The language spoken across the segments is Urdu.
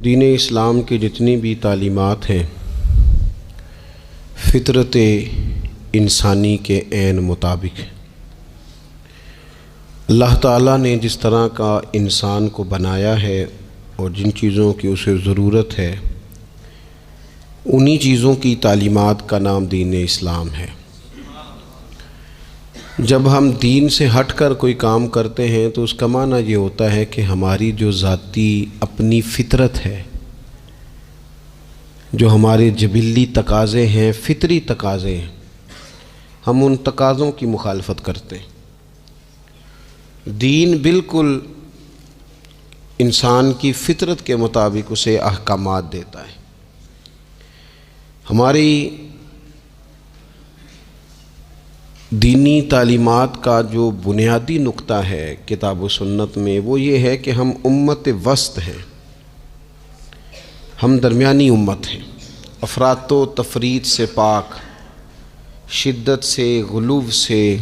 دین اسلام کی جتنی بھی تعلیمات ہیں فطرت انسانی کے عین مطابق ہیں۔ اللہ تعالیٰ نے جس طرح کا انسان کو بنایا ہے اور جن چیزوں کی اسے ضرورت ہے انہی چیزوں کی تعلیمات کا نام دین اسلام ہے۔ جب ہم دین سے ہٹ کر کوئی کام کرتے ہیں تو اس کا معنی یہ ہوتا ہے کہ ہماری جو ذاتی اپنی فطرت ہے، جو ہمارے جبلی تقاضے ہیں، فطری تقاضے ہیں، ہم ان تقاضوں کی مخالفت کرتے ہیں۔ دین بالکل انسان کی فطرت کے مطابق اسے احکامات دیتا ہے۔ ہماری دینی تعلیمات کا جو بنیادی نقطہ ہے کتاب و سنت میں وہ یہ ہے کہ ہم امت وسط ہیں، ہم درمیانی امت ہیں، افراط و تفریط سے پاک، شدت سے، غلو سے،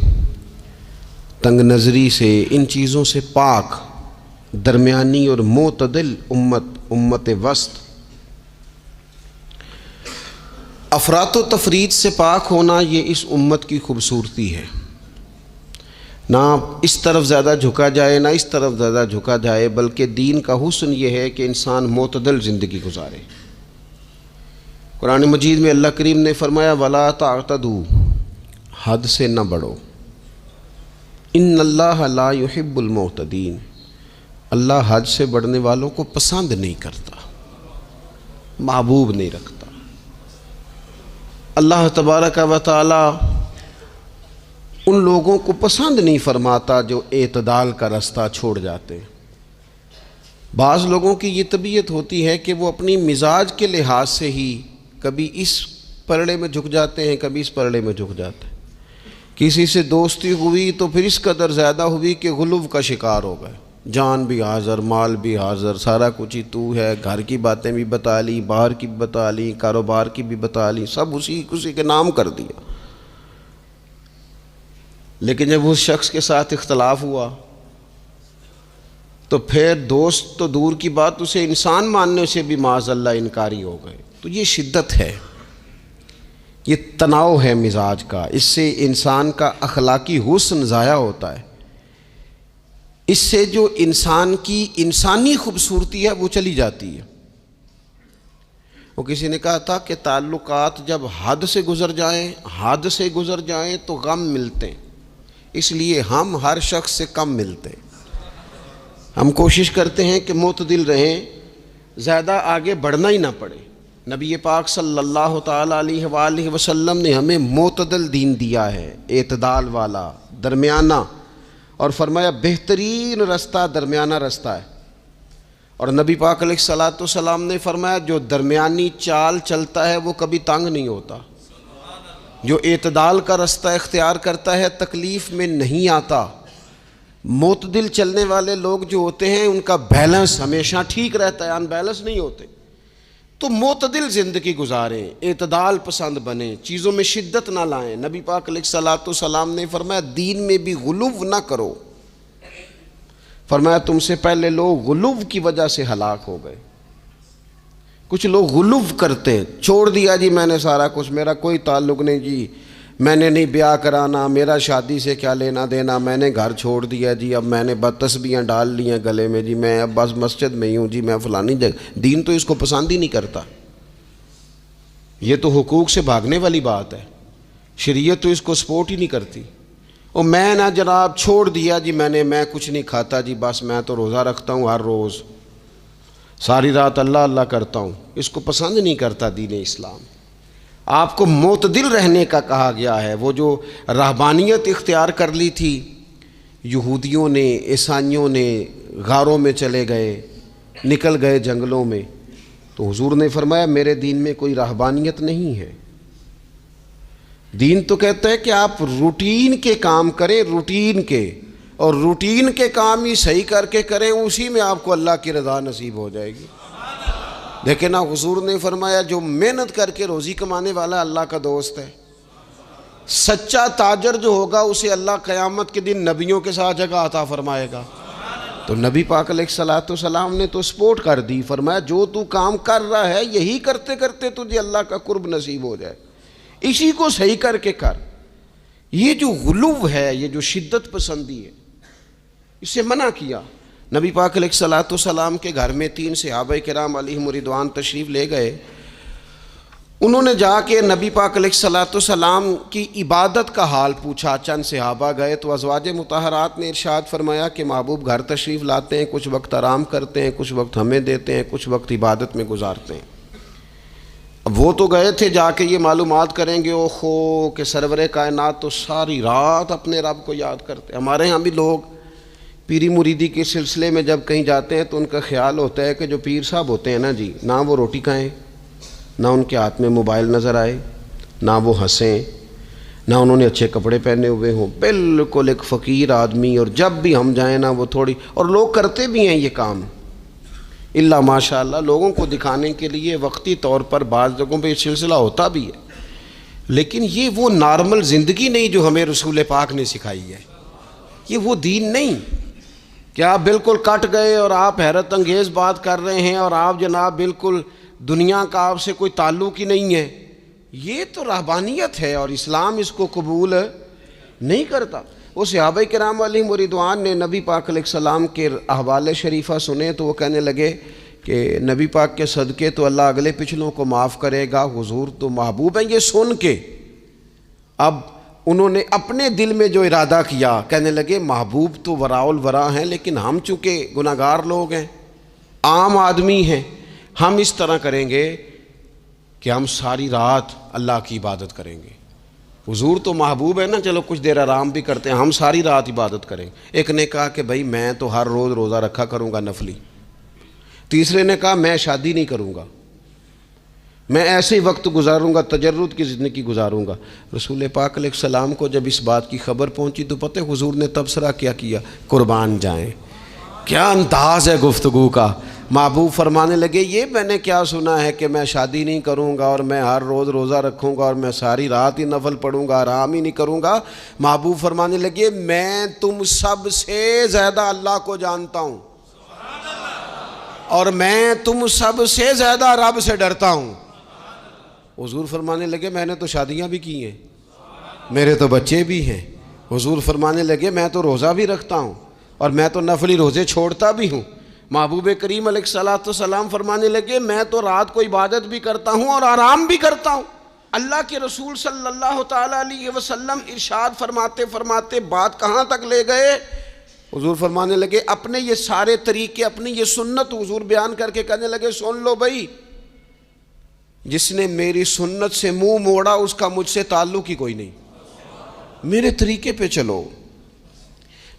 تنگ نظری سے، ان چیزوں سے پاک، درمیانی اور معتدل امت وسط۔ افراط و تفریط سے پاک ہونا یہ اس امت کی خوبصورتی ہے۔ نہ اس طرف زیادہ جھکا جائے نہ اس طرف زیادہ جھکا جائے، بلکہ دین کا حسن یہ ہے کہ انسان معتدل زندگی گزارے۔ قرآن مجید میں اللہ کریم نے فرمایا وَلَا تَعْتَدُوا، حد سے نہ بڑھو، ان اللہ لا يحب المعتدین، اللہ حد سے بڑھنے والوں کو پسند نہیں کرتا، محبوب نہیں رکھتا۔ اللہ تبارک و تعالی ان لوگوں کو پسند نہیں فرماتا جو اعتدال کا رستہ چھوڑ جاتے ہیں۔ بعض لوگوں کی یہ طبیعت ہوتی ہے کہ وہ اپنی مزاج کے لحاظ سے ہی کبھی اس پلڑے میں جھک جاتے ہیں، کبھی اس پلڑے میں جھک جاتے ہیں۔ کسی سے دوستی ہوئی تو پھر اس قدر زیادہ ہوئی کہ غلو کا شکار ہو گئے، جان بھی حاضر، مال بھی حاضر، سارا کچھ ہی تو ہے، گھر کی باتیں بھی بتا لی، باہر کی بھی بتا لی، کاروبار کی بھی بتا لی، سب اسی کے نام کر دیا۔ لیکن جب اس شخص کے ساتھ اختلاف ہوا تو پھر دوست تو دور کی بات، اسے انسان ماننے سے بھی معاذ اللہ انکاری ہو گئے۔ تو یہ شدت ہے، یہ تناؤ ہے مزاج کا، اس سے انسان کا اخلاقی حسن ضائع ہوتا ہے، اس سے جو انسان کی انسانی خوبصورتی ہے وہ چلی جاتی ہے۔ وہ کسی نے کہا تھا کہ تعلقات جب حد سے گزر جائیں تو غم ملتے ہیں، اس لیے ہم ہر شخص سے کم ملتے ہیں۔ ہم کوشش کرتے ہیں کہ معتدل رہیں، زیادہ آگے بڑھنا ہی نہ پڑے۔ نبی پاک صلی اللہ تعالیٰ علیہ وآلہ وسلم نے ہمیں معتدل دین دیا ہے، اعتدال والا، درمیانہ، اور فرمایا بہترین رستہ درمیانہ رستہ ہے۔ اور نبی پاک علیہ الصلوۃ والسلام نے فرمایا جو درمیانی چال چلتا ہے وہ کبھی تنگ نہیں ہوتا، جو اعتدال کا رستہ اختیار کرتا ہے تکلیف میں نہیں آتا۔ معتدل چلنے والے لوگ جو ہوتے ہیں ان کا بیلنس ہمیشہ ٹھیک رہتا ہے، ان بیلنس نہیں ہوتے۔ تو معتدل زندگی گزاریں، اعتدال پسند بنیں، چیزوں میں شدت نہ لائیں۔ نبی پاک علیہ الصلوۃ والسلام نے فرمایا دین میں بھی غلو نہ کرو، فرمایا تم سے پہلے لوگ غلو کی وجہ سے ہلاک ہو گئے۔ کچھ لوگ غلو کرتے ہیں، چھوڑ دیا جی میں نے سارا کچھ، میرا کوئی تعلق نہیں جی، میں نے نہیں بیاہ کرانا، میرا شادی سے کیا لینا دینا، میں نے گھر چھوڑ دیا جی، اب میں نے بس تسبیحاں ڈال لی ہیں گلے میں جی، میں اب بس مسجد میں ہی ہوں جی، میں فلانی جگہ۔ دین تو اس کو پسند ہی نہیں کرتا، یہ تو حقوق سے بھاگنے والی بات ہے، شریعت تو اس کو سپورٹ ہی نہیں کرتی۔ اور میں نہ جناب چھوڑ دیا جی میں کچھ نہیں کھاتا جی، بس میں تو روزہ رکھتا ہوں ہر روز، ساری رات اللہ اللہ کرتا ہوں، اس کو پسند نہیں کرتا دین اسلام۔ آپ کو معتدل رہنے کا کہا گیا ہے۔ وہ جو رہبانیت اختیار کر لی تھی یہودیوں نے، عیسائیوں نے، غاروں میں چلے گئے، نکل گئے جنگلوں میں، تو حضور نے فرمایا میرے دین میں کوئی رہبانیت نہیں ہے۔ دین تو کہتا ہے کہ آپ روٹین کے کام کریں، روٹین کے، اور روٹین کے کام ہی صحیح کر کے کریں، اسی میں آپ کو اللہ کی رضا نصیب ہو جائے گی۔ لیکن حضور نے فرمایا جو محنت کر کے روزی کمانے والا اللہ کا دوست ہے، سچا تاجر جو ہوگا اسے اللہ قیامت کے دن نبیوں کے ساتھ جگہ عطا فرمائے گا۔ تو نبی پاک علیہ الصلوۃ والسلام نے تو سپورٹ کر دی، فرمایا جو تو کام کر رہا ہے یہی کرتے کرتے تجھے اللہ کا قرب نصیب ہو جائے، اسی کو صحیح کر کے کر۔ یہ جو غلو ہے، یہ جو شدت پسندی ہے، اس سے منع کیا۔ نبی پاک علیہ الصلوۃ والسلام کے گھر میں 3 صحابہ کرام علیہم رضوان تشریف لے گئے۔ انہوں نے جا کے نبی پاک علیہ الصلوۃ والسلام کی عبادت کا حال پوچھا۔ چند صحابہ گئے تو ازواج مطہرات نے ارشاد فرمایا کہ محبوب گھر تشریف لاتے ہیں، کچھ وقت آرام کرتے ہیں، کچھ وقت ہمیں دیتے ہیں، کچھ وقت عبادت میں گزارتے ہیں۔ اب وہ تو گئے تھے جا کے یہ معلومات کریں گے اوہو کہ سرور کائنات تو ساری رات اپنے رب کو یاد کرتے ہیں۔ ہمارے ہاں بھی لوگ پیری مریدی کے سلسلے میں جب کہیں جاتے ہیں تو ان کا خیال ہوتا ہے کہ جو پیر صاحب ہوتے ہیں نا جی، نہ وہ روٹی کھائیں، نہ ان کے ہاتھ میں موبائل نظر آئے، نہ وہ ہنسیں، نہ انہوں نے اچھے کپڑے پہنے ہوئے ہوں، بالکل ایک فقیر آدمی، اور جب بھی ہم جائیں نا وہ تھوڑی، اور لوگ کرتے بھی ہیں یہ کام اللہ ماشاء اللہ، لوگوں کو دکھانے کے لیے وقتی طور پر بعض جگہوں پہ یہ سلسلہ ہوتا بھی ہے، لیکن یہ وہ نارمل زندگی نہیں جو ہمیں رسول پاک نے سکھائی ہے، یہ وہ دین نہیں کہ آپ بالکل کٹ گئے اور آپ حیرت انگیز بات کر رہے ہیں اور آپ جناب بالکل دنیا کا آپ سے کوئی تعلق ہی نہیں ہے۔ یہ تو رہبانیت ہے اور اسلام اس کو قبول نہیں کرتا۔ وہ صحابہ کرام علیہم رضوان نے نبی پاک علیہ السلام کے احوال شریفہ سنے تو وہ کہنے لگے کہ نبی پاک کے صدقے تو اللہ اگلے پچھلوں کو معاف کرے گا، حضور تو محبوب ہیں۔ یہ سن کے اب انہوں نے اپنے دل میں جو ارادہ کیا، کہنے لگے محبوب تو وراء الورا ہیں، لیکن ہم چونکہ گناہگار لوگ ہیں، عام آدمی ہیں، ہم اس طرح کریں گے کہ ہم ساری رات اللہ کی عبادت کریں گے۔ حضور تو محبوب ہے نا، چلو کچھ دیر آرام بھی کرتے ہیں، ہم ساری رات عبادت کریں۔ ایک نے کہا کہ بھائی میں تو ہر روز روزہ رکھا کروں گا نفلی۔ تیسرے نے کہا میں شادی نہیں کروں گا، میں ایسے ہی وقت گزاروں گا، تجرد کی زندگی گزاروں گا۔ رسول پاک علیہ السلام کو جب اس بات کی خبر پہنچی تو پتہ حضور نے تبصرہ کیا قربان جائیں، کیا انداز ہے گفتگو کا۔ محبوب فرمانے لگے یہ میں نے کیا سنا ہے کہ میں شادی نہیں کروں گا اور میں ہر روز روزہ رکھوں گا اور میں ساری رات ہی نفل پڑھوں گا، آرام ہی نہیں کروں گا۔ محبوب فرمانے لگے میں تم سب سے زیادہ اللہ کو جانتا ہوں اور میں تم سب سے زیادہ رب سے ڈرتا ہوں۔ حضور فرمانے لگے میں نے تو شادیاں بھی کی ہیں، میرے تو بچے بھی ہیں۔ حضور فرمانے لگے میں تو روزہ بھی رکھتا ہوں اور میں تو نفلی روزے چھوڑتا بھی ہوں۔ محبوب کریم علیہ الصلوۃ والسلام فرمانے لگے میں تو رات کو عبادت بھی کرتا ہوں اور آرام بھی کرتا ہوں۔ اللہ کے رسول صلی اللہ تعالیٰ علیہ وسلم ارشاد فرماتے فرماتے بات کہاں تک لے گئے؟ حضور فرمانے لگے اپنے یہ سارے طریقے، اپنی یہ سنت حضور بیان کر کے کہنے لگے سن لو بھائی، جس نے میری سنت سے منہ موڑا اس کا مجھ سے تعلق ہی کوئی نہیں، میرے طریقے پہ چلو،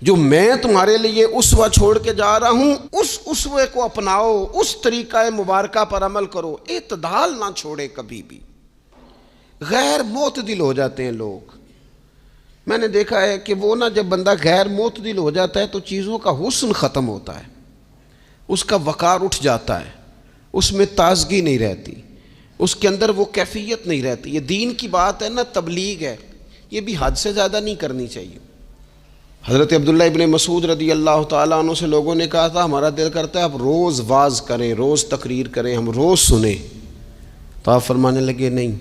جو میں تمہارے لیے اسوہ چھوڑ کے جا رہا ہوں اس اسوے کو اپناؤ، اس طریقہ مبارکہ پر عمل کرو، اعتدال نہ چھوڑے کبھی بھی۔ غیر معتدل ہو جاتے ہیں لوگ، میں نے دیکھا ہے کہ وہ نا جب بندہ غیر معتدل ہو جاتا ہے تو چیزوں کا حسن ختم ہوتا ہے، اس کا وقار اٹھ جاتا ہے، اس میں تازگی نہیں رہتی، اس کے اندر وہ کیفیت نہیں رہتی۔ یہ دین کی بات ہے نا، تبلیغ ہے، یہ بھی حد سے زیادہ نہیں کرنی چاہیے۔ حضرت عبداللہ ابن مسعود رضی اللہ تعالیٰ عنہ سے لوگوں نے کہا تھا ہمارا دل کرتا ہے آپ روز واز کریں، روز تقریر کریں، ہم روز سنیں، تو آپ فرمانے لگے نہیں،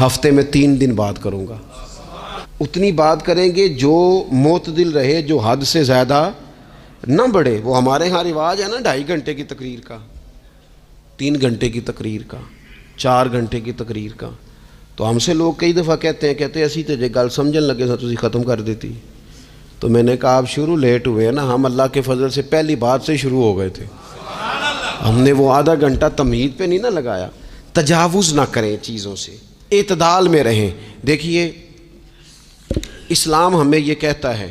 ہفتے میں 3 دن بات کروں گا۔ اتنی بات کریں گے جو معتدل رہے، جو حد سے زیادہ نہ بڑھے۔ وہ ہمارے ہاں رواج ہے نا 2.5 گھنٹے کی تقریر کا، 3 گھنٹے کی تقریر کا، 4 گھنٹے کی تقریر کا۔ تو ہم سے لوگ کئی دفعہ کہتے ہیں اسی تے جے گل سمجھن لگے تو تسی ختم کر دیتی۔ تو میں نے کہا آپ شروع لیٹ ہوئے ہیں نا، ہم اللہ کے فضل سے پہلی بات سے شروع ہو گئے تھے، ہم نے وہ آدھا گھنٹہ تمہید پہ نہیں نہ لگایا۔ تجاوز نہ کریں چیزوں سے، اعتدال میں رہیں۔ دیکھیے اسلام ہمیں یہ کہتا ہے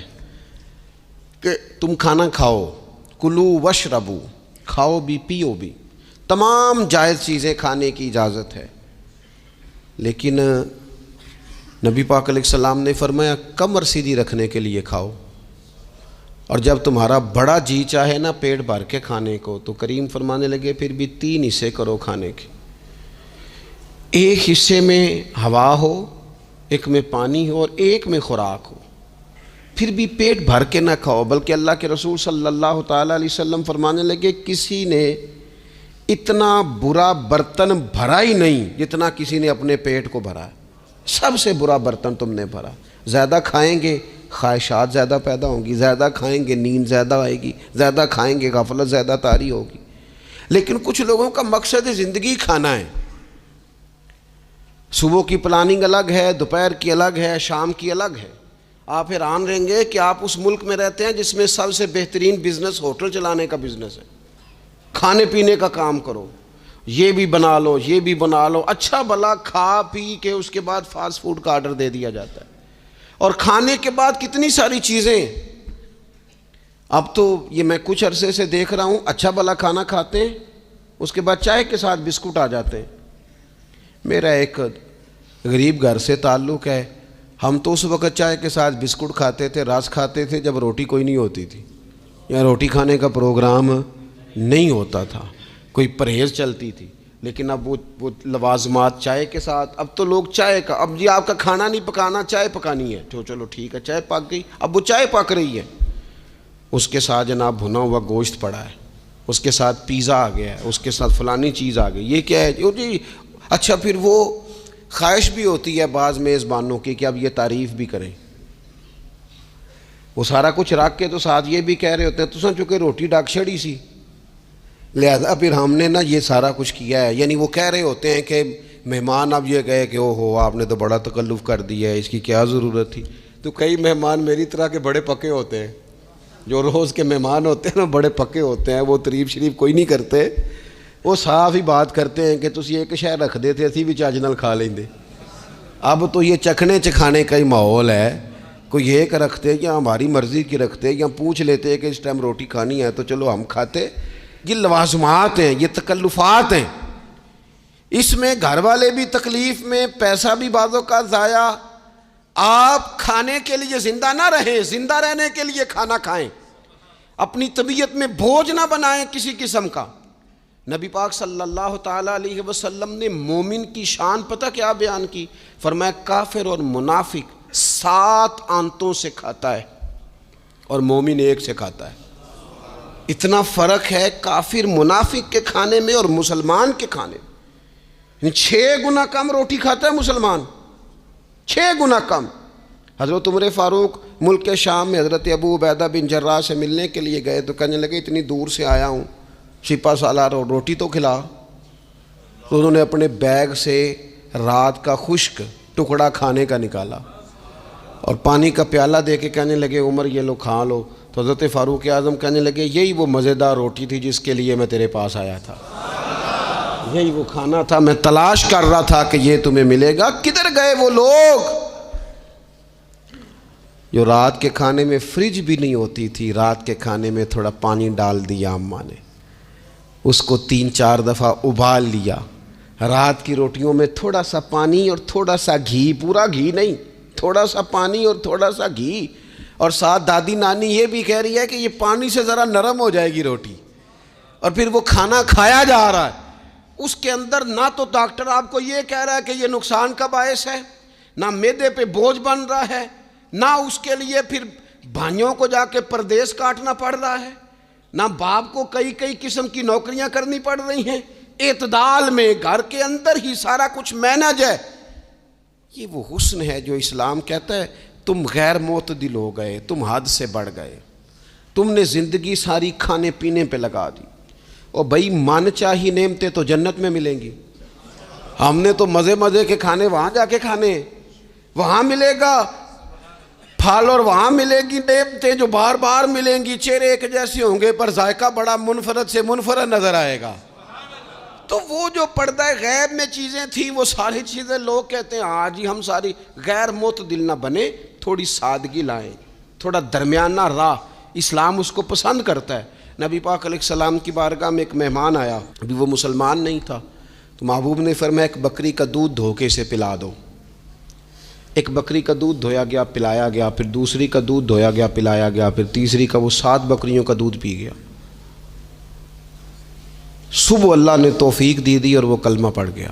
کہ تم کھانا کھاؤ، کلو وشربو، کھاؤ بھی پیو بھی، تمام جائز چیزیں کھانے کی اجازت ہے، لیکن نبی پاک علیہ السلام نے فرمایا کمر سیدھی رکھنے کے لیے کھاؤ، اور جب تمہارا بڑا جی چاہے نا پیٹ بھر کے کھانے کو تو کریم فرمانے لگے پھر بھی 3 حصے کرو کھانے کے، ایک حصے میں ہوا ہو، ایک میں پانی ہو اور ایک میں خوراک ہو۔ پھر بھی پیٹ بھر کے نہ کھاؤ، بلکہ اللہ کے رسول صلی اللہ تعالیٰ علیہ وسلم فرمانے لگے کسی نے اتنا برا برتن بھرا ہی نہیں جتنا کسی نے اپنے پیٹ کو بھرا ہے۔ سب سے برا برتن تم نے بھرا۔ زیادہ کھائیں گے خواہشات زیادہ پیدا ہوں گی، زیادہ کھائیں گے نیند زیادہ آئے گی، زیادہ کھائیں گے غفلت زیادہ طاری ہوگی۔ لیکن کچھ لوگوں کا مقصد زندگی کھانا ہے، صبح کی پلاننگ الگ ہے، دوپہر کی الگ ہے، شام کی الگ ہے۔ آپ حیران رہیں گے کہ آپ اس ملک میں رہتے ہیں جس میں سب سے بہترین بزنس ہوٹل چلانے کا بزنس ہے۔ کھانے پینے کا کام کرو، یہ بھی بنا لو، یہ بھی بنا لو، اچھا بھلا کھا پی کے اس کے بعد فاسٹ فوڈ کا آرڈر دے دیا جاتا ہے۔ اور کھانے کے بعد کتنی ساری چیزیں، اب تو یہ میں کچھ عرصے سے دیکھ رہا ہوں، اچھا بھلا کھانا کھاتے ہیں، اس کے بعد چائے کے ساتھ بسکٹ آ جاتے ہیں۔ میرا ایک غریب گھر سے تعلق ہے، ہم تو اس وقت چائے کے ساتھ بسکٹ کھاتے تھے، رس کھاتے تھے جب روٹی کوئی نہیں ہوتی تھی، یا روٹی کھانے کا پروگرام نہیں ہوتا تھا، کوئی پرہیز چلتی تھی۔ لیکن اب وہ لوازمات چائے کے ساتھ، اب تو لوگ چائے کا، اب جی آپ کا کھانا نہیں پکانا، چائے پکانی ہے تو چلو ٹھیک ہے، چائے پک گئی، اب وہ چائے پک رہی ہے، اس کے ساتھ جناب بھنا ہوا گوشت پڑا ہے، اس کے ساتھ پیزا آ گیا ہے، اس کے ساتھ فلانی چیز آ گئی، یہ کیا ہے جی؟ اچھا پھر وہ خواہش بھی ہوتی ہے بعض میزبانوں کی کہ اب یہ تعریف بھی کریں، وہ سارا کچھ رکھ کے تو ساتھ یہ بھی کہہ رہے ہوتے ہیں تو چونکہ روٹی ڈاک چھڑی سی، لہذا پھر ہم نے نا یہ سارا کچھ کیا ہے۔ یعنی وہ کہہ رہے ہوتے ہیں کہ مہمان اب یہ کہے کہ او ہو آپ نے تو بڑا تکلف کر دیا ہے، اس کی کیا ضرورت تھی۔ تو کئی مہمان میری طرح کے بڑے پکے ہوتے ہیں، جو روز کے مہمان ہوتے ہیں نا بڑے پکے ہوتے ہیں، وہ تعریف شریف کوئی نہیں کرتے، وہ صاف ہی بات کرتے ہیں کہ تسی ایک شے رکھ دے تے اسی بھی چج نال کھا لیندے۔ اب تو یہ چکھنے چکھانے کا ہی ماحول ہے، کوئی ایک رکھتے یا ہماری مرضی کی رکھتے یا پوچھ لیتے کہ اس ٹائم روٹی کھانی ہے تو چلو ہم کھاتے۔ یہ لوازمات ہیں، یہ تکلفات ہیں، اس میں گھر والے بھی تکلیف میں، پیسہ بھی بعضوں کا ضائع۔ آپ کھانے کے لیے زندہ نہ رہیں، زندہ رہنے کے لیے کھانا کھائیں، اپنی طبیعت میں بوجھ نہ بنائیں کسی قسم کا۔ نبی پاک صلی اللہ تعالیٰ علیہ وسلم نے مومن کی شان پتہ کیا بیان کی؟ فرمایا کافر اور منافق 7 آنتوں سے کھاتا ہے اور مومن 1 سے کھاتا ہے۔ اتنا فرق ہے کافر منافق کے کھانے میں اور مسلمان کے کھانے میں۔ 6 گنا کم روٹی کھاتا ہے مسلمان، 6 گنا کم۔ حضرت عمر فاروق ملک کے شام میں حضرت ابو عبیدہ بن جراح سے ملنے کے لیے گئے تو کہنے لگے اتنی دور سے آیا ہوں، شپا سالار روٹی تو کھلا۔ تو انہوں نے اپنے بیگ سے رات کا خشک ٹکڑا کھانے کا نکالا اور پانی کا پیالہ دے کے کہنے لگے عمر یہ لو کھا لو۔ تو حضرت فاروق اعظم کہنے لگے یہی وہ مزیدار روٹی تھی جس کے لیے میں تیرے پاس آیا تھا، یہی وہ کھانا تھا، میں تلاش کر رہا تھا کہ یہ تمہیں ملے گا۔ کدھر گئے وہ لوگ جو رات کے کھانے میں فریج بھی نہیں ہوتی تھی، رات کے کھانے میں تھوڑا پانی ڈال دیا اماں نے، اس کو 3-4 دفعہ ابال لیا، رات کی روٹیوں میں تھوڑا سا پانی اور تھوڑا سا گھی، پورا گھی نہیں، تھوڑا سا پانی اور تھوڑا سا گھی، اور ساتھ دادی نانی یہ بھی کہہ رہی ہے کہ یہ پانی سے ذرا نرم ہو جائے گی روٹی، اور پھر وہ کھانا کھایا جا رہا ہے۔ اس کے اندر نہ تو ڈاکٹر آپ کو یہ کہہ رہا ہے کہ یہ نقصان کا باعث ہے، نہ معدے پہ بوجھ بن رہا ہے، نہ اس کے لیے پھر بھائیوں کو جا کے پردیس کاٹنا پڑ رہا ہے، نہ باپ کو کئی قسم کی نوکریاں کرنی پڑ رہی ہیں، اعتدال میں گھر کے اندر ہی سارا کچھ مینج ہے۔ یہ وہ حسن ہے جو اسلام کہتا ہے تم غیر معتدل ہو گئے، تم حد سے بڑھ گئے، تم نے زندگی ساری کھانے پینے پہ لگا دی۔ اور بھائی من چاہی نعمتیں تو جنت میں ملیں گی، ہم نے تو مزے کے کھانے وہاں جا کے کھانے، وہاں ملے گا پھل اور وہاں ملے گی نعمتیں جو بار بار ملیں گی، چہرے ایک جیسے ہوں گے پر ذائقہ بڑا منفرد سے منفرد نظر آئے گا۔ تو وہ جو پردہ غیب میں چیزیں تھیں وہ ساری چیزیں لوگ کہتے ہیں ہاں جی ہم ساری، غیر معتدل نہ بنے، تھوڑی سادگی لائیں، تھوڑا درمیانہ راہ، اسلام اس کو پسند کرتا ہے۔ نبی پاک علیہ السلام کی بارگاہ میں ایک مہمان آیا، ابھی وہ مسلمان نہیں تھا، تو محبوب نے فرمایا ایک بکری کا دودھ دھو کے اسے پلا دو۔ ایک بکری کا دودھ دھویا گیا، پلایا گیا، پھر دوسری کا دودھ دھویا گیا، پلایا گیا، پھر تیسری کا، وہ 7 بکریوں کا دودھ پی گیا۔ صبح اللہ نے توفیق دی اور وہ کلمہ پڑھ گیا۔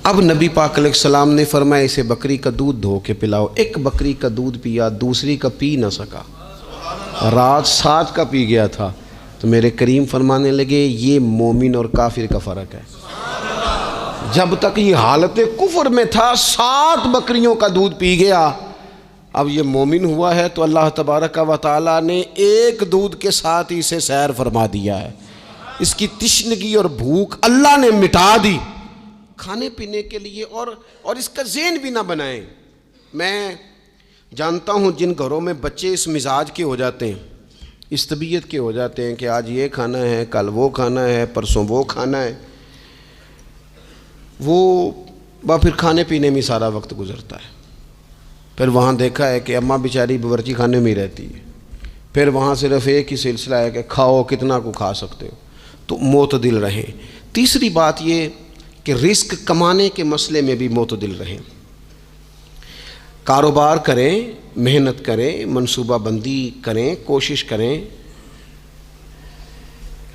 اب نبی پاک علیہ السلام نے فرمایا اسے بکری کا دودھ دھو کے پلاؤ. ایک بکری کا دودھ پیا, دوسری کا پی نہ سکا, رات 7 کا پی گیا تھا. تو میرے کریم فرمانے لگے یہ مومن اور کافر کا فرق ہے. جب تک یہ حالت کفر میں تھا 7 بکریوں کا دودھ پی گیا, اب یہ مومن ہوا ہے تو اللہ تبارک و تعالیٰ نے ایک دودھ کے ساتھ ہی اسے سیر فرما دیا ہے. اس کی تشنگی اور بھوک اللہ نے مٹا دی کھانے پینے کے لیے. اور اس کا ذہن بھی نہ بنائیں. میں جانتا ہوں جن گھروں میں بچے اس مزاج کے ہو جاتے ہیں, اس طبیعت کے ہو جاتے ہیں کہ آج یہ کھانا ہے, کل وہ کھانا ہے, پرسوں وہ کھانا ہے, وہ پھر کھانے پینے میں سارا وقت گزرتا ہے. پھر وہاں دیکھا ہے کہ اماں بیچاری باورچی خانے میں ہی رہتی ہے. پھر وہاں صرف ایک ہی سلسلہ ہے کہ کھاؤ, کتنا کو کھا سکتے ہو. تو معتدل رہیں. تیسری بات یہ کہ رزق کمانے کے مسئلے میں بھی معتدل رہیں. کاروبار کریں, محنت کریں, منصوبہ بندی کریں, کوشش کریں,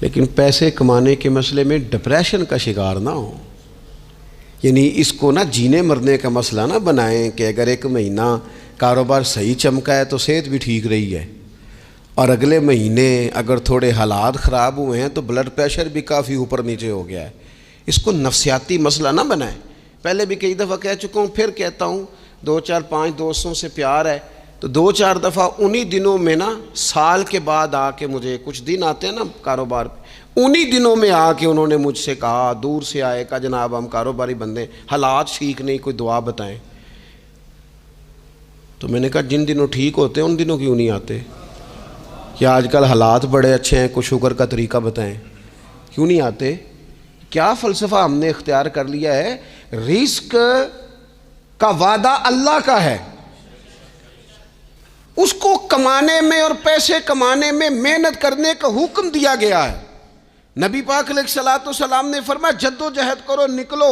لیکن پیسے کمانے کے مسئلے میں ڈپریشن کا شکار نہ ہوں. یعنی اس کو نہ جینے مرنے کا مسئلہ نہ بنائیں کہ اگر 1 مہینہ کاروبار صحیح چمکا ہے تو صحت بھی ٹھیک رہی ہے, اور اگلے مہینے اگر تھوڑے حالات خراب ہوئے ہیں تو بلڈ پریشر بھی کافی اوپر نیچے ہو گیا ہے. اس کو نفسیاتی مسئلہ نہ بنائیں. پہلے بھی کئی دفعہ کہہ چکا ہوں, پھر کہتا ہوں, 2 4 5 دوستوں سے پیار ہے تو 2 4 دفعہ انہی دنوں میں نا, سال کے بعد آ کے مجھے کچھ دن آتے ہیں نا کاروبار پہ, انہی دنوں میں آ کے انہوں نے مجھ سے کہا, دور سے آئے, کہا جناب ہم کاروباری بندے, حالات ٹھیک نہیں, کوئی دعا بتائیں. تو میں نے کہا جن دنوں ٹھیک ہوتے ہیں ان دنوں کیوں نہیں آتے؟ کیا آج کل حالات بڑے اچھے ہیں, کچھ شکر کا طریقہ بتائیں, کیوں نہیں آتے؟ کیا فلسفہ ہم نے اختیار کر لیا ہے. رزق کا وعدہ اللہ کا ہے, اس کو کمانے میں اور پیسے کمانے میں محنت کرنے کا حکم دیا گیا ہے. نبی پاک علیہ الصلوۃ والسلام نے فرمایا جد و جہد کرو, نکلو,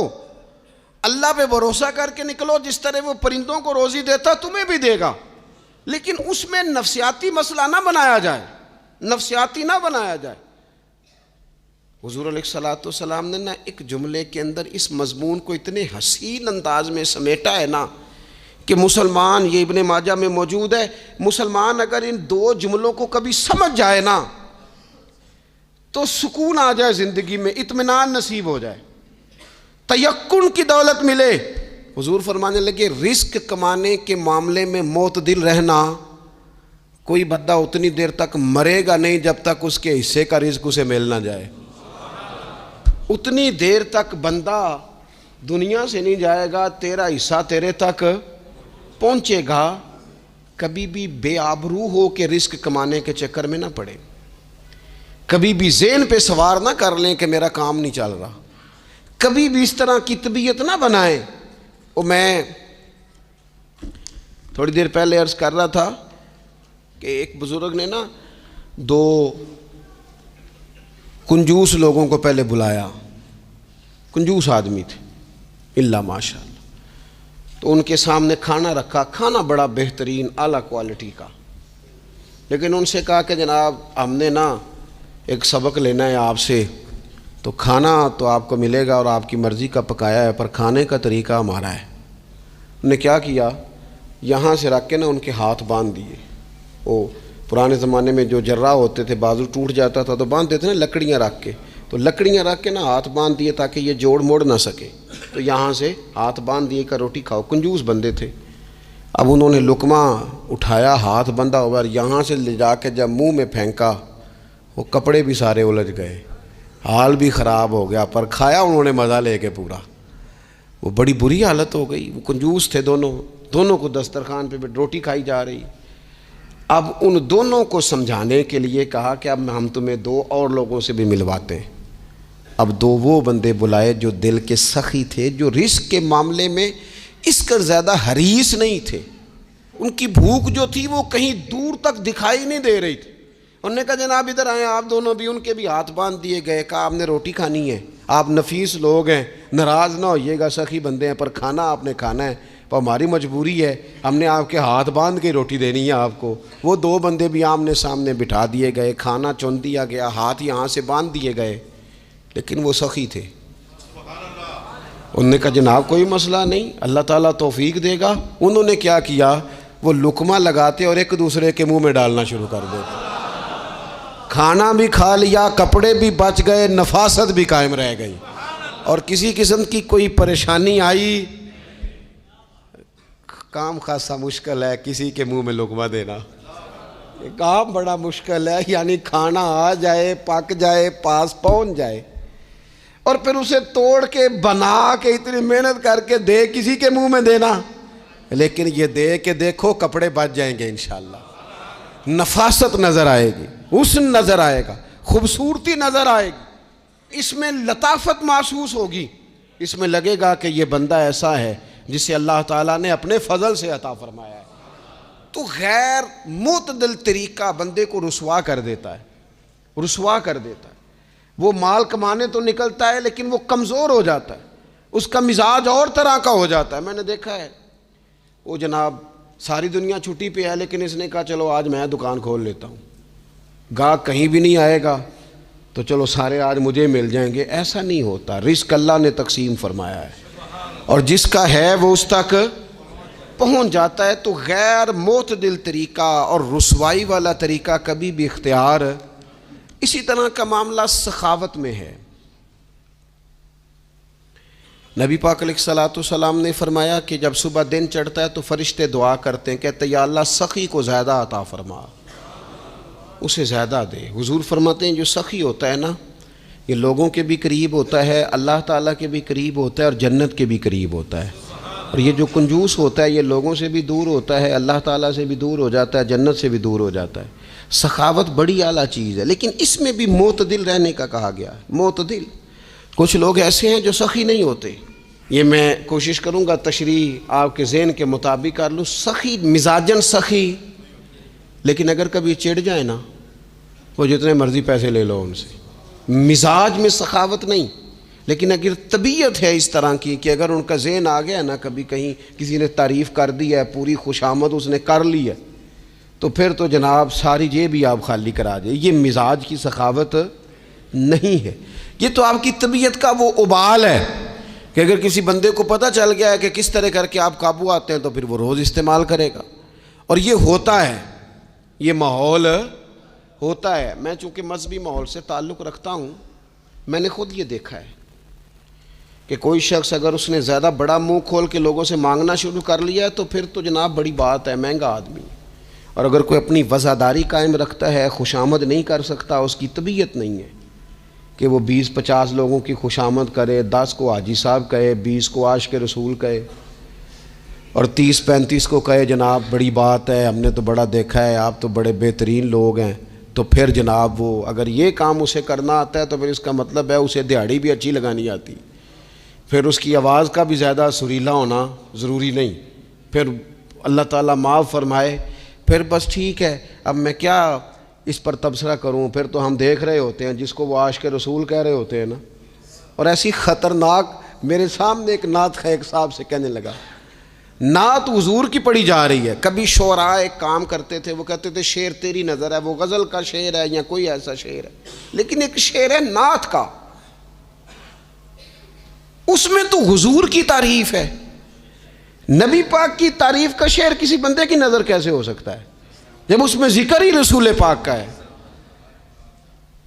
اللہ پہ بھروسہ کر کے نکلو. جس طرح وہ پرندوں کو روزی دیتا تمہیں بھی دے گا, لیکن اس میں نفسیاتی مسئلہ نہ بنایا جائے, نفسیاتی نہ بنایا جائے. حضور علیہ الصلوۃ والسلام نے نا ایک جملے کے اندر اس مضمون کو اتنے حسین انداز میں سمیٹا ہے نا کہ مسلمان, یہ ابن ماجہ میں موجود ہے, مسلمان اگر ان 2 جملوں کو کبھی سمجھ جائے نا تو سکون آ جائے زندگی میں, اطمینان نصیب ہو جائے, تیقن کی دولت ملے. حضور فرمانے لگے رزق کمانے کے معاملے میں معتدل رہنا. کوئی بندہ اتنی دیر تک مرے گا نہیں جب تک اس کے حصے کا رزق اسے مل نہ جائے. اتنی دیر تک بندہ دنیا سے نہیں جائے گا, تیرا حصہ تیرے تک پہنچے گا. کبھی بھی بے آبرو ہو کے رزق کمانے کے چکر میں نہ پڑے. کبھی بھی ذہن پہ سوار نہ کر لیں کہ میرا کام نہیں چل رہا. کبھی بھی اس طرح کی طبیعت نہ بنائیں. میں تھوڑی دیر پہلے عرض کر رہا تھا کہ ایک بزرگ نے نا 2 کنجوس لوگوں کو پہلے بلایا, کنجوس آدمی تھے اللہ ماشاء اللہ. تو ان کے سامنے کھانا رکھا, کھانا بڑا بہترین اعلیٰ کوالٹی کا, لیکن ان سے کہا کہ جناب ہم نے نا ایک سبق لینا ہے آپ سے, تو کھانا تو آپ کو ملے گا اور آپ کی مرضی کا پکایا ہے, پر کھانے کا طریقہ ہمارا ہے. انہوں نے کیا کیا, یہاں سے رکھ کے نا ان کے ہاتھ باندھ دیے. وہ پرانے زمانے میں جو جرہ ہوتے تھے, بازو ٹوٹ جاتا تھا تو باندھ دیتے نا لکڑیاں رکھ کے, تو لکڑیاں رکھ کے نا ہاتھ باندھ دیے تاکہ یہ جوڑ موڑ نہ سکے. تو یہاں سے ہاتھ باندھ دیے کہ روٹی کھاؤ. کنجوس بندے تھے. اب انہوں نے لقمہ اٹھایا, ہاتھ بندھا ہوا, اور یہاں سے لے جا کے جب منہ میں پھینکا, وہ کپڑے بھی سارے الجھ گئے, حال بھی خراب ہو گیا, پر کھایا انہوں نے مزہ لے کے پورا. وہ بڑی بری حالت ہو گئی. وہ کنجوس تھے دونوں کو دسترخوان پہ روٹی کھائی جا رہی. اب ان دونوں کو سمجھانے کے لیے کہا کہ اب ہم تمہیں 2 اور لوگوں سے بھی ملواتے ہیں. اب 2 وہ بندے بلائے جو دل کے سخی تھے, جو رزق کے معاملے میں اس کا زیادہ حریص نہیں تھے. ان کی بھوک جو تھی وہ کہیں دور تک دکھائی نہیں دے رہی تھی. انہوں نے کہا جناب ادھر آئیں آپ دونوں بھی. ان کے بھی ہاتھ باندھ دیے گئے. کہا آپ نے روٹی کھانی ہے, آپ نفیس لوگ ہیں, ناراض نہ ہوئیے گا, سخی بندے ہیں, پر کھانا آپ نے کھانا ہے, پر ہماری مجبوری ہے, ہم نے آپ کے ہاتھ باندھ کے روٹی دینی ہے آپ کو. وہ 2 بندے بھی آمنے سامنے بٹھا دیے گئے, کھانا چن دیا گیا, ہاتھ یہاں سے باندھ دیے گئے, لیکن وہ سخی تھے. انہوں نے کہا جناب کوئی مسئلہ نہیں، اللہ تعالیٰ توفیق دے گا۔ انہوں نے کیا کیا، وہ لقمہ لگاتے اور ایک دوسرے کے منہ میں ڈالنا شروع کر دیتے، کھانا بھی کھا لیا، کپڑے بھی بچ گئے، نفاست بھی قائم رہ گئی، اور کسی قسم کی کوئی پریشانی آئی۔ کام خاصا مشکل ہے کسی کے منہ میں لقمہ دینا، یہ کام بڑا مشکل ہے، یعنی کھانا آ جائے، پک جائے، پاس پہنچ جائے، اور پھر اسے توڑ کے بنا کے اتنی محنت کر کے دے کسی کے منہ میں دینا۔ لیکن یہ دے کے دیکھو کپڑے بچ جائیں گے انشاءاللہ، نفاست نظر آئے گی، حسن نظر آئے گا، خوبصورتی نظر آئے گی، اس میں لطافت محسوس ہوگی، اس میں لگے گا کہ یہ بندہ ایسا ہے جسے اللہ تعالیٰ نے اپنے فضل سے عطا فرمایا ہے۔ تو غیر معتدل طریقہ بندے کو رسوا کر دیتا ہے، رسوا کر دیتا ہے۔ وہ مال کمانے تو نکلتا ہے لیکن وہ کمزور ہو جاتا ہے، اس کا مزاج اور طرح کا ہو جاتا ہے۔ میں نے دیکھا ہے، وہ جناب ساری دنیا چھٹی پہ ہے لیکن اس نے کہا چلو آج میں دکان کھول لیتا ہوں، گاہک کہیں بھی نہیں آئے گا تو چلو سارے آج مجھے مل جائیں گے۔ ایسا نہیں ہوتا، رزق اللہ نے تقسیم فرمایا ہے، اور جس کا ہے وہ اس تک پہنچ جاتا ہے۔ تو غیر معتدل طریقہ اور رسوائی والا طریقہ کبھی بھی اختیار۔ اسی طرح کا معاملہ سخاوت میں ہے۔ نبی پاک علیہ الصلوۃ والسلام نے فرمایا کہ جب صبح دن چڑھتا ہے تو فرشتے دعا کرتے ہیں، کہتے ہیں یا اللہ سخی کو زیادہ عطا فرما، اسے زیادہ دے۔ حضور فرماتے ہیں جو سخی ہوتا ہے نا، یہ لوگوں کے بھی قریب ہوتا ہے، اللہ تعالیٰ کے بھی قریب ہوتا ہے، اور جنت کے بھی قریب ہوتا ہے۔ اور یہ جو کنجوس ہوتا ہے یہ لوگوں سے بھی دور ہوتا ہے، اللہ تعالیٰ سے بھی دور ہو جاتا ہے، جنت سے بھی دور ہو جاتا ہے۔ سخاوت بڑی اعلیٰ چیز ہے، لیکن اس میں بھی معتدل رہنے کا کہا گیا ہے۔ معتدل، کچھ لوگ ایسے ہیں جو سخی نہیں ہوتے، یہ میں کوشش کروں گا تشریح آپ کے ذہن کے مطابق کر لوں۔ سخی مزاجن سخی، لیکن اگر کبھی چڑ جائے نا، وہ جتنے مرضی پیسے لے لو ان سے، مزاج میں سخاوت نہیں، لیکن اگر طبیعت ہے اس طرح کی کہ اگر ان کا ذہن آ گیا نا، کبھی کہیں کسی نے تعریف کر دی ہے، پوری خوشامد اس نے کر لی ہے، تو پھر تو جناب ساری جیب بھی آپ خالی کرا دے۔ یہ مزاج کی سخاوت نہیں ہے، یہ تو آپ کی طبیعت کا وہ ابال ہے کہ اگر کسی بندے کو پتہ چل گیا ہے کہ کس طرح کر کے آپ قابو آتے ہیں تو پھر وہ روز استعمال کرے گا، اور یہ ہوتا ہے، یہ ماحول ہوتا ہے۔ میں چونکہ مذہبی ماحول سے تعلق رکھتا ہوں، میں نے خود یہ دیکھا ہے کہ کوئی شخص اگر اس نے زیادہ بڑا منہ کھول کے لوگوں سے مانگنا شروع کر لیا ہے تو پھر تو جناب بڑی بات ہے، مہنگا آدمی۔ اور اگر کوئی اپنی وفاداری قائم رکھتا ہے، خوشامد نہیں کر سکتا، اس کی طبیعت نہیں ہے کہ وہ 20-50 لوگوں کی خوشامد کرے، 10 کو حاجی صاحب کہے، 20 کو عاشق رسول کہے، اور 30-35 کو کہے جناب بڑی بات ہے، ہم نے تو بڑا دیکھا ہے، آپ تو بڑے بہترین لوگ ہیں۔ تو پھر جناب وہ اگر یہ کام اسے کرنا آتا ہے تو پھر اس کا مطلب ہے اسے دہاڑی بھی اچھی لگانی آتی، پھر اس کی آواز کا بھی زیادہ سریلا ہونا ضروری نہیں، پھر اللہ تعالیٰ معاف فرمائے، پھر بس ٹھیک ہے، اب میں کیا اس پر تبصرہ کروں، پھر تو ہم دیکھ رہے ہوتے ہیں جس کو وہ عاشق رسول کہہ رہے ہوتے ہیں نا، اور ایسی خطرناک۔ میرے سامنے ایک نعت خیق صاحب سے کہنے لگا، نعت حضور کی پڑھی جا رہی ہے۔ کبھی شعراء ایک کام کرتے تھے، وہ کہتے تھے شعر تیری نظر ہے، وہ غزل کا شعر ہے یا کوئی ایسا شعر ہے، لیکن ایک شعر ہے نعت کا، اس میں تو حضور کی تعریف ہے، نبی پاک کی تعریف کا شعر کسی بندے کی نظر کیسے ہو سکتا ہے جب اس میں ذکر ہی رسول پاک کا ہے؟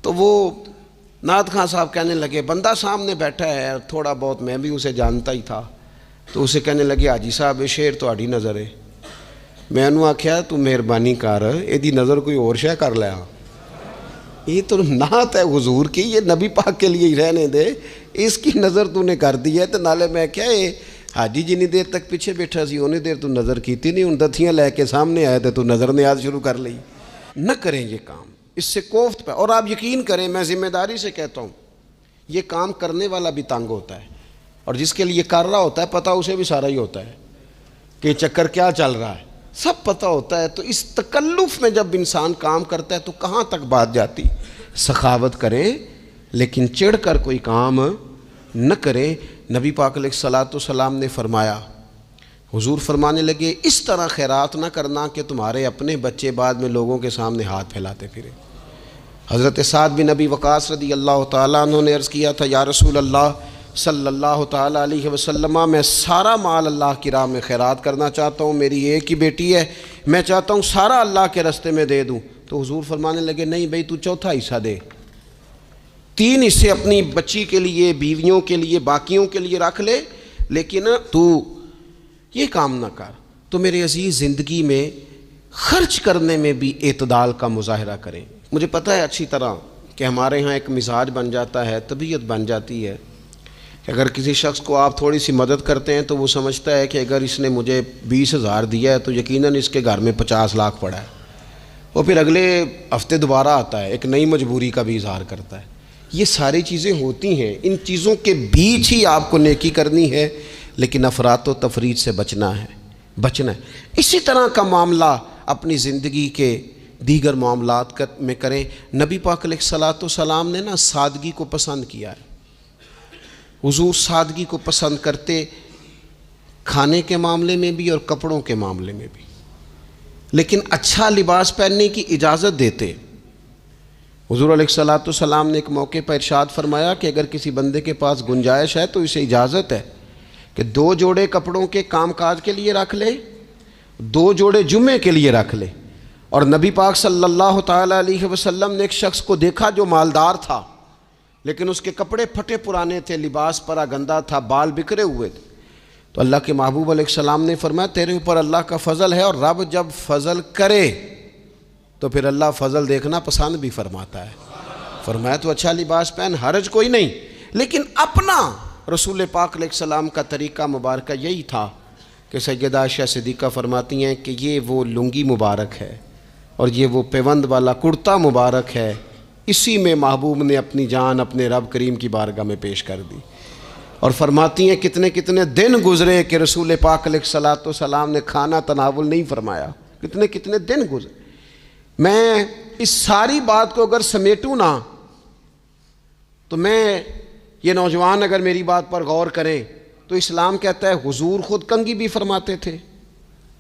تو وہ نعت خان صاحب کہنے لگے، بندہ سامنے بیٹھا ہے، تھوڑا بہت میں بھی اسے جانتا ہی تھا، تو اسے کہنے لگے حاجی صاحب یہ شعر تو آڑی نظر ہے۔ میں انہوں آکھیا تو مہربانی کر ایدی نظر کوئی اور شے کر لیا، یہ تو نعت ہے حضور کی، یہ نبی پاک کے لیے ہی رہنے دے، اس کی نظر تو نے کر دی ہے۔ تو نالے میں کیا ہے حاجی جنی دیر تک پیچھے بیٹھا سی انہیں دیر تو نظر کیتی نہیں، ان دتھیاں لے کے سامنے آئے تھے تو نظر نیاز شروع کر لی۔ نہ کریں یہ کام، اس سے کوفت پہ۔ اور آپ یقین کریں، میں ذمہ داری سے کہتا ہوں، یہ کام کرنے والا بھی تنگ ہوتا ہے، اور جس کے لیے کر رہا ہوتا ہے پتہ اسے بھی سارا ہی ہوتا ہے کہ چکر کیا چل رہا ہے، سب پتہ ہوتا ہے۔ تو اس تکلف میں جب انسان کام کرتا ہے تو کہاں تک بات جاتی۔ سخاوت کریں لیکن چڑھ کر کوئی کام نہ کریں۔ نبی پاک علیہ الصلوۃ والسلام نے فرمایا، حضور فرمانے لگے اس طرح خیرات نہ کرنا کہ تمہارے اپنے بچے بعد میں لوگوں کے سامنے ہاتھ پھیلاتے پھرے۔ حضرت سعد بن ابی وقاص رضی اللہ تعالیٰ عنہ نے عرض کیا تھا، یا رسول اللہ صلی اللہ تعالیٰ علیہ وسلم میں سارا مال اللہ کی راہ میں خیرات کرنا چاہتا ہوں، میری ایک ہی بیٹی ہے، میں چاہتا ہوں سارا اللہ کے راستے میں دے دوں۔ تو حضور فرمانے لگے نہیں بھائی تو چوتھا حصہ دے، 3 حصے اپنی بچی کے لیے، بیویوں کے لیے، باقیوں کے لیے رکھ لے، لیکن تو یہ کام نہ کر۔ تو میرے عزیز زندگی میں خرچ کرنے میں بھی اعتدال کا مظاہرہ کریں۔ مجھے پتہ ہے اچھی طرح کہ ہمارے ہاں ایک مزاج بن جاتا ہے، طبیعت بن جاتی ہے کہ اگر کسی شخص کو آپ تھوڑی سی مدد کرتے ہیں تو وہ سمجھتا ہے کہ اگر اس نے مجھے 20,000 دیا ہے تو یقیناً اس کے گھر میں 50 لاکھ پڑا ہے، وہ پھر اگلے ہفتے دوبارہ آتا ہے، ایک نئی مجبوری کا بھی اظہار کرتا ہے۔ یہ ساری چیزیں ہوتی ہیں، ان چیزوں کے بیچ ہی آپ کو نیکی کرنی ہے، لیکن افراط و تفریط سے بچنا ہے۔ اسی طرح کا معاملہ اپنی زندگی کے دیگر معاملات میں کریں۔ نبی پاک علیہ الصلوۃ والسلام نے نا سادگی کو پسند کیا ہے، حضور سادگی کو پسند کرتے، کھانے کے معاملے میں بھی اور کپڑوں کے معاملے میں بھی، لیکن اچھا لباس پہننے کی اجازت دیتے۔ حضور علیہ الصلوۃ والسلام نے ایک موقع پر ارشاد فرمایا کہ اگر کسی بندے کے پاس گنجائش ہے تو اسے اجازت ہے کہ 2 جوڑے کپڑوں کے کام کاج کے لیے رکھ لے، 2 جوڑے جمعے کے لیے رکھ لے۔ اور نبی پاک صلی اللہ تعالیٰ علیہ وسلم نے ایک شخص کو دیکھا جو مالدار تھا، لیکن اس کے کپڑے پھٹے پرانے تھے، لباس پرا گندا تھا، بال بکھرے ہوئے تھے۔ تو اللہ کے محبوب علیہ السلام نے فرمایا تیرے اوپر اللہ کا فضل ہے، اور رب جب فضل کرے تو پھر اللہ فضل دیکھنا پسند بھی فرماتا ہے۔ فرمایا تو اچھا لباس پہن، حرج کوئی نہیں، لیکن اپنا رسول پاک علیہ السلام کا طریقہ مبارکہ یہی تھا کہ سیدہ عائشہ صدیقہ فرماتی ہیں کہ یہ وہ لنگی مبارک ہے اور یہ وہ پیوند والا کرتا مبارک ہے، اسی میں محبوب نے اپنی جان اپنے رب کریم کی بارگاہ میں پیش کر دی۔ اور فرماتی ہیں کتنے کتنے دن گزرے کہ رسول پاک علیہ الصلوۃ والسلام نے کھانا تناول نہیں فرمایا، کتنے کتنے دن گزرے۔ میں اس ساری بات کو اگر سمیٹوں نا تو میں یہ نوجوان اگر میری بات پر غور کریں تو اسلام کہتا ہے حضور خود کنگھی بھی فرماتے تھے،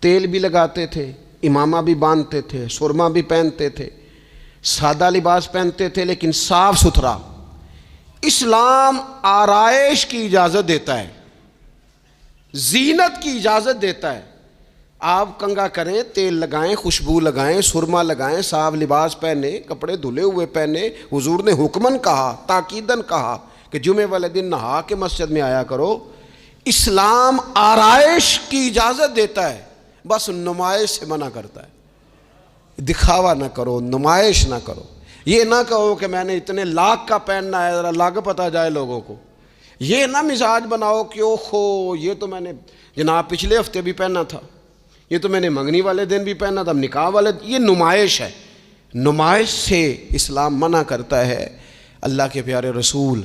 تیل بھی لگاتے تھے، امامہ بھی باندھتے تھے، سرما بھی پہنتے تھے، سادہ لباس پہنتے تھے لیکن صاف ستھرا۔ اسلام آرائش کی اجازت دیتا ہے، زینت کی اجازت دیتا ہے۔ آپ کنگھا کریں، تیل لگائیں، خوشبو لگائیں، سرما لگائیں، صاف لباس پہنیں، کپڑے دھلے ہوئے پہنیں۔ حضور نے حکماً کہا، تاکیداً کہا کہ جمعے والے دن نہا کے مسجد میں آیا کرو۔ اسلام آرائش کی اجازت دیتا ہے، بس نمائش سے منع کرتا ہے۔ دکھاوا نہ کرو، نمائش نہ کرو۔ یہ نہ کہو کہ میں نے اتنے لاکھ کا پہننا ہے، ذرا لاگھ پتہ جائے لوگوں کو۔ یہ نہ مزاج بناؤ کہ اوہو یہ تو میں نے جناب پچھلے ہفتے بھی پہنا تھا، یہ تو میں نے منگنی والے دن بھی پہنا تھا، نکاح والے۔ یہ نمائش ہے، نمائش سے اسلام منع کرتا ہے۔ اللہ کے پیارے رسول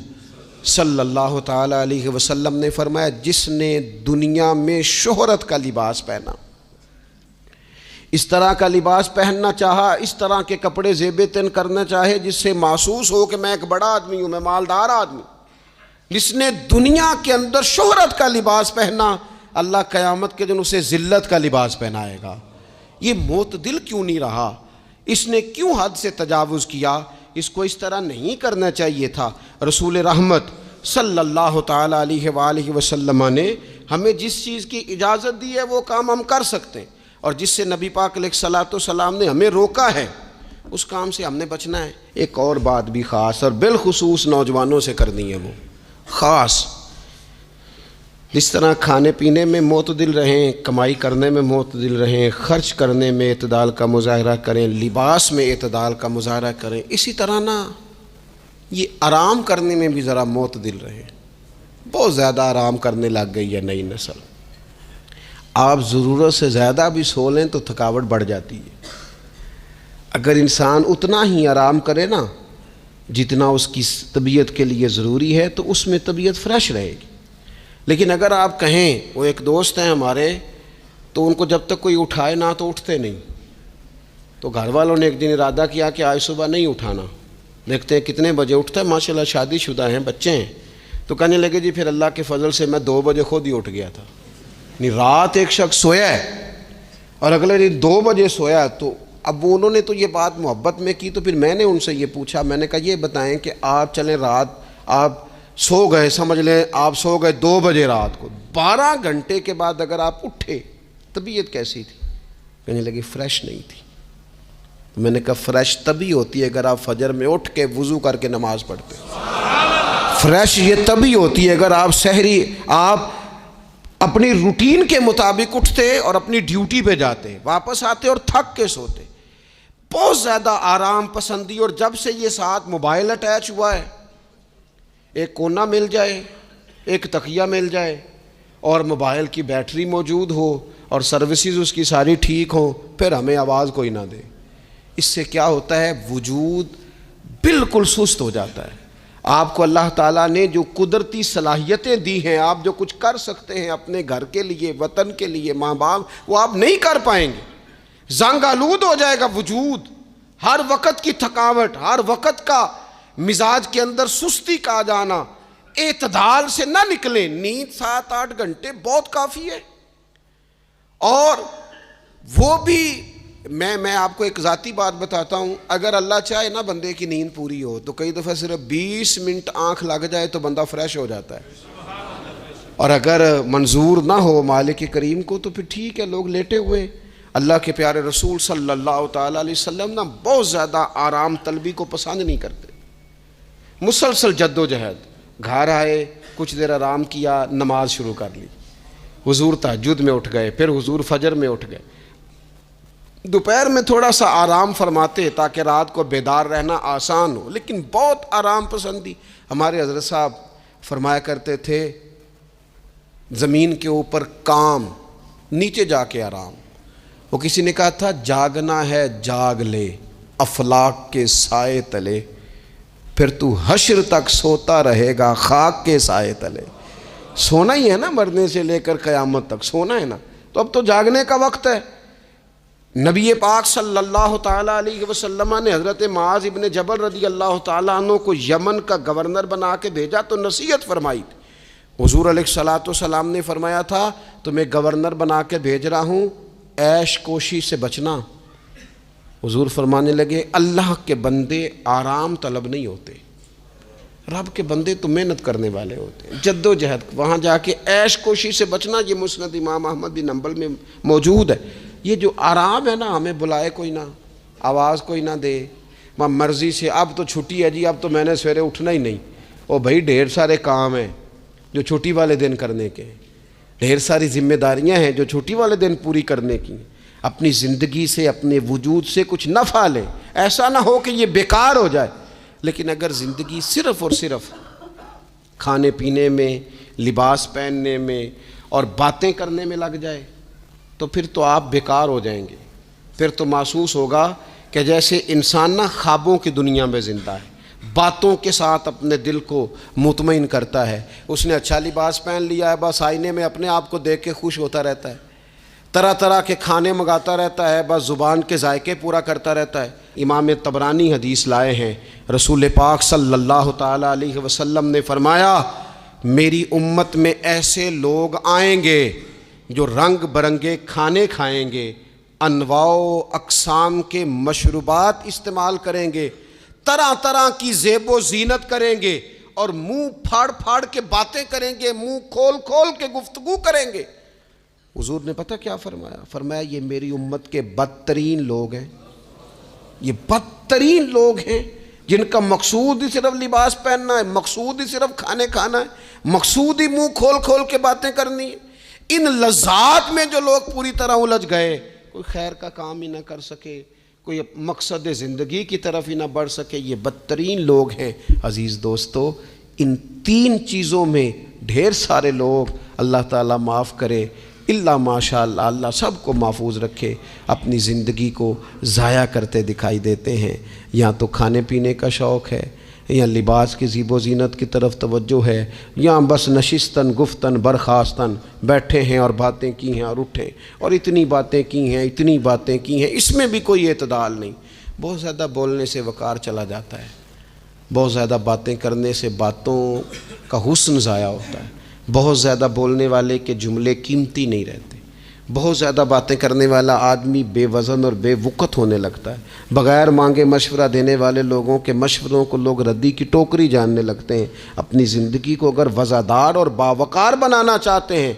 صلی اللہ تعالیٰ علیہ وسلم نے فرمایا جس نے دنیا میں شہرت کا لباس پہنا، اس طرح کا لباس پہننا چاہا، اس طرح کے کپڑے زیب تن کرنا چاہے جس سے محسوس ہو کہ میں ایک بڑا آدمی ہوں، میں مالدار آدمی، جس نے دنیا کے اندر شہرت کا لباس پہنا، اللہ قیامت کے دن اسے ذلت کا لباس پہنائے گا۔ یہ معتدل کیوں نہیں رہا؟ اس نے کیوں حد سے تجاوز کیا؟ اس کو اس طرح نہیں کرنا چاہیے تھا۔ رسول رحمت صلی اللہ تعالیٰ علیہ وآلہ وسلم نے ہمیں جس چیز کی اجازت دی ہے وہ کام ہم کر سکتے ہیں، اور جس سے نبی پاک علیہ الصلوۃ والسلام نے ہمیں روکا ہے اس کام سے ہم نے بچنا ہے۔ ایک اور بات بھی خاص اور بالخصوص نوجوانوں سے کرنی ہے، وہ خاص جس طرح کھانے پینے میں معتدل رہیں، کمائی کرنے میں معتدل رہیں، خرچ کرنے میں اعتدال کا مظاہرہ کریں، لباس میں اعتدال کا مظاہرہ کریں، اسی طرح نا یہ آرام کرنے میں بھی ذرا معتدل رہیں۔ بہت زیادہ آرام کرنے لگ گئی ہے نئی نسل۔ آپ ضرورت سے زیادہ بھی سو لیں تو تھکاوٹ بڑھ جاتی ہے۔ اگر انسان اتنا ہی آرام کرے نا جتنا اس کی طبیعت کے لیے ضروری ہے تو اس میں طبیعت فریش رہے گی۔ لیکن اگر آپ کہیں، وہ ایک دوست ہیں ہمارے، تو ان کو جب تک کوئی اٹھائے نہ تو اٹھتے نہیں، تو گھر والوں نے ایک دن ارادہ کیا کہ آج صبح نہیں اٹھانا، دیکھتے ہیں کتنے بجے اٹھتا ہے، ماشاءاللہ شادی شدہ ہیں، بچے ہیں، تو کہنے لگے جی پھر اللہ کے فضل سے میں 2 بجے خود ہی اٹھ گیا تھا۔ رات ایک شخص سویا ہے اور اگلے دن 2 بجے سویا، تو اب انہوں نے تو یہ بات محبت میں کی، تو پھر میں نے ان سے یہ پوچھا، میں نے کہا یہ بتائیں کہ آپ چلیں رات آپ سو گئے، سمجھ لیں آپ سو گئے 2 بجے رات کو، 12 گھنٹے کے بعد اگر آپ اٹھے طبیعت کیسی تھی؟ کہنے لگی فریش نہیں تھی۔ میں نے کہا فریش تبھی ہوتی ہے اگر آپ فجر میں اٹھ کے وضو کر کے نماز پڑھتے ہیں۔ فریش یہ تبھی ہوتی ہے اگر آپ سحری آپ اپنی روٹین کے مطابق اٹھتے اور اپنی ڈیوٹی پہ جاتے، واپس آتے اور تھک کے سوتے۔ بہت زیادہ آرام پسندی، اور جب سے یہ ساتھ موبائل اٹیچ ہوا ہے، ایک کونا مل جائے، ایک تکیہ مل جائے، اور موبائل کی بیٹری موجود ہو اور سروسز اس کی ساری ٹھیک ہو، پھر ہمیں آواز کوئی نہ دے۔ اس سے کیا ہوتا ہے؟ وجود بالکل سست ہو جاتا ہے۔ آپ کو اللہ تعالیٰ نے جو قدرتی صلاحیتیں دی ہیں، آپ جو کچھ کر سکتے ہیں اپنے گھر کے لیے، وطن کے لیے، ماں باپ، وہ آپ نہیں کر پائیں گے۔ زنگ آلود ہو جائے گا وجود، ہر وقت کی تھکاوٹ، ہر وقت کا مزاج کے اندر سستی کا آ جانا، اعتدال سے نہ نکلیں۔ نیند 7-8 گھنٹے بہت کافی ہے، اور وہ بھی میں آپ کو ایک ذاتی بات بتاتا ہوں، اگر اللہ چاہے نا بندے کی نیند پوری ہو تو کئی دفعہ صرف 20 منٹ آنکھ لگ جائے تو بندہ فریش ہو جاتا ہے، اور اگر منظور نہ ہو مالک کریم کو تو پھر ٹھیک ہے، لوگ لیٹے ہوئے۔ اللہ کے پیارے رسول صلی اللہ تعالیٰ علیہ وسلم نا بہت زیادہ آرام طلبی کو پسند نہیں کرتے، مسلسل جد و جہد۔ گھر آئے، کچھ دیر آرام کیا، نماز شروع کر لی، حضور تہجد میں اٹھ گئے، پھر حضور فجر میں اٹھ گئے، دوپہر میں تھوڑا سا آرام فرماتے تاکہ رات کو بیدار رہنا آسان ہو، لیکن بہت آرام پسندی۔ ہمارے حضرت صاحب فرمایا کرتے تھے زمین کے اوپر کام، نیچے جا کے آرام۔ وہ کسی نے کہا تھا جاگنا ہے جاگ لے افلاک کے سائے تلے، پھر تو حشر تک سوتا رہے گا خاک کے سائے تلے۔ سونا ہی ہے نا، مرنے سے لے کر قیامت تک سونا ہے نا، تو اب تو جاگنے کا وقت ہے۔ نبی پاک صلی اللہ تعالیٰ علیہ وسلم نے حضرت معاذ ابن جبل رضی اللہ تعالیٰ عنہ کو یمن کا گورنر بنا کے بھیجا تو نصیحت فرمائی تھی۔ حضور علیہ الصلوۃ والسلام نے فرمایا تھا تمہیں گورنر بنا کے بھیج رہا ہوں، عیش کوشی سے بچنا۔ حضور فرمانے لگے اللہ کے بندے آرام طلب نہیں ہوتے، رب کے بندے تو محنت کرنے والے ہوتے ہیں، جد و جہد۔ وہاں جا کے عیش کوشی سے بچنا، یہ مسند امام احمد بن حنبل میں موجود ہے۔ یہ جو آرام ہے نا، ہمیں بلائے کوئی نہ، آواز کوئی نہ دے، مرضی سے اب تو چھٹی ہے جی، اب تو میں نے سویرے اٹھنا ہی نہیں۔ او بھائی ڈھیر سارے کام ہیں جو چھٹی والے دن کرنے کے، ڈھیر ساری ذمہ داریاں ہیں جو چھٹی والے دن پوری کرنے کی۔ اپنی زندگی سے، اپنے وجود سے کچھ نفع لیں، ایسا نہ ہو کہ یہ بیکار ہو جائے۔ لیکن اگر زندگی صرف اور صرف کھانے پینے میں، لباس پہننے میں اور باتیں کرنے میں لگ جائے تو پھر تو آپ بیکار ہو جائیں گے۔ پھر تو محسوس ہوگا کہ جیسے انسان نہ خوابوں کی دنیا میں زندہ ہے، باتوں کے ساتھ اپنے دل کو مطمئن کرتا ہے۔ اس نے اچھا لباس پہن لیا ہے، بس آئینے میں اپنے آپ کو دیکھ کے خوش ہوتا رہتا ہے، طرح طرح کے کھانے منگاتا رہتا ہے، بس زبان کے ذائقے پورا کرتا رہتا ہے۔ امام طبرانی حدیث لائے ہیں، رسول پاک صلی اللہ تعالیٰ علیہ وسلم نے فرمایا میری امت میں ایسے لوگ آئیں گے جو رنگ برنگے کھانے کھائیں گے، انواع و اقسام کے مشروبات استعمال کریں گے، طرح طرح کی زیب و زینت کریں گے، اور منہ پھاڑ پھاڑ کے باتیں کریں گے، منہ کھول کھول کے گفتگو کریں گے۔ حضور نے پتہ کیا فرمایا؟ فرمایا یہ میری امت کے بدترین لوگ ہیں، یہ بدترین لوگ ہیں جن کا مقصود ہی صرف لباس پہننا ہے، مقصود ہی صرف کھانے کھانا ہے، مقصود ہی منہ کھول کھول کے باتیں کرنی ہے۔ ان لذات میں جو لوگ پوری طرح الجھ گئے، کوئی خیر کا کام ہی نہ کر سکے، کوئی مقصد زندگی کی طرف ہی نہ بڑھ سکے، یہ بدترین لوگ ہیں۔ عزیز دوستو، ان 3 چیزوں میں ڈھیر سارے لوگ، اللہ تعالیٰ معاف کرے اللہ ماشاء اللہ، اللہ سب کو محفوظ رکھے، اپنی زندگی کو ضائع کرتے دکھائی دیتے ہیں۔ یا تو کھانے پینے کا شوق ہے، یا لباس کی زیب و زینت کی طرف توجہ ہے، یا بس نشستن گفتن برخاستن بیٹھے ہیں اور باتیں کی ہیں اور اٹھیں اور اتنی باتیں کی ہیں، اتنی باتیں کی ہیں، اس میں بھی کوئی اعتدال نہیں۔ بہت زیادہ بولنے سے وقار چلا جاتا ہے، بہت زیادہ باتیں کرنے سے باتوں کا حسن ضائع ہوتا ہے، بہت زیادہ بولنے والے کے جملے قیمتی نہیں رہتے، بہت زیادہ باتیں کرنے والا آدمی بے وزن اور بے وقت ہونے لگتا ہے۔ بغیر مانگے مشورہ دینے والے لوگوں کے مشوروں کو لوگ ردی کی ٹوکری جاننے لگتے ہیں۔ اپنی زندگی کو اگر وزادار اور باوقار بنانا چاہتے ہیں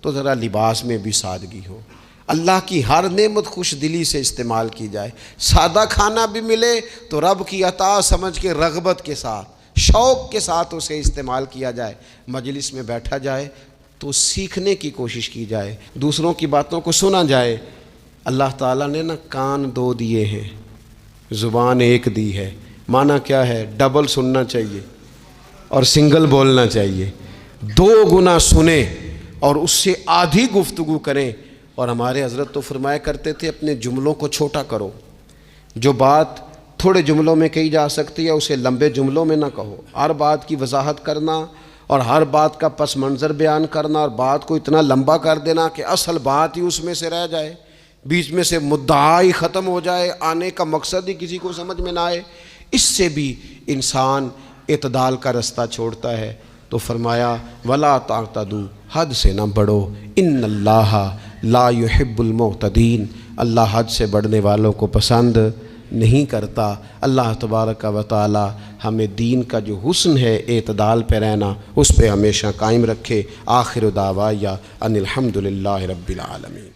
تو ذرا لباس میں بھی سادگی ہو، اللہ کی ہر نعمت خوش دلی سے استعمال کی جائے۔ سادہ کھانا بھی ملے تو رب کی عطا سمجھ کے رغبت کے ساتھ، شوق کے ساتھ اسے استعمال کیا جائے۔ مجلس میں بیٹھا جائے تو سیکھنے کی کوشش کی جائے، دوسروں کی باتوں کو سنا جائے۔ اللہ تعالیٰ نے نا کان 2 دیے ہیں، زبان 1 دی ہے۔ معنی کیا ہے؟ ڈبل سننا چاہیے اور سنگل بولنا چاہیے۔ 2 گنا سنیں اور اس سے آدھی گفتگو کریں۔ اور ہمارے حضرت تو فرمایا کرتے تھے اپنے جملوں کو چھوٹا کرو، جو بات تھوڑے جملوں میں کہی جا سکتی ہے اسے لمبے جملوں میں نہ کہو۔ ہر بات کی وضاحت کرنا اور ہر بات کا پس منظر بیان کرنا اور بات کو اتنا لمبا کر دینا کہ اصل بات ہی اس میں سے رہ جائے، بیچ میں سے مدعا ہی ختم ہو جائے، آنے کا مقصد ہی کسی کو سمجھ میں نہ آئے، اس سے بھی انسان اعتدال کا رستہ چھوڑتا ہے۔ تو فرمایا ولا تعتدوا، حد سے نہ بڑھو، ان اللہ لا يحب المعتدین، اللہ حد سے بڑھنے والوں کو پسند نہیں کرتا۔ اللہ تبارک و تعالی ہمیں دین کا جو حسن ہے اعتدال پہ رہنا اس پہ ہمیشہ قائم رکھے۔ آخر دعوایا ان الحمد للہ رب العالمین۔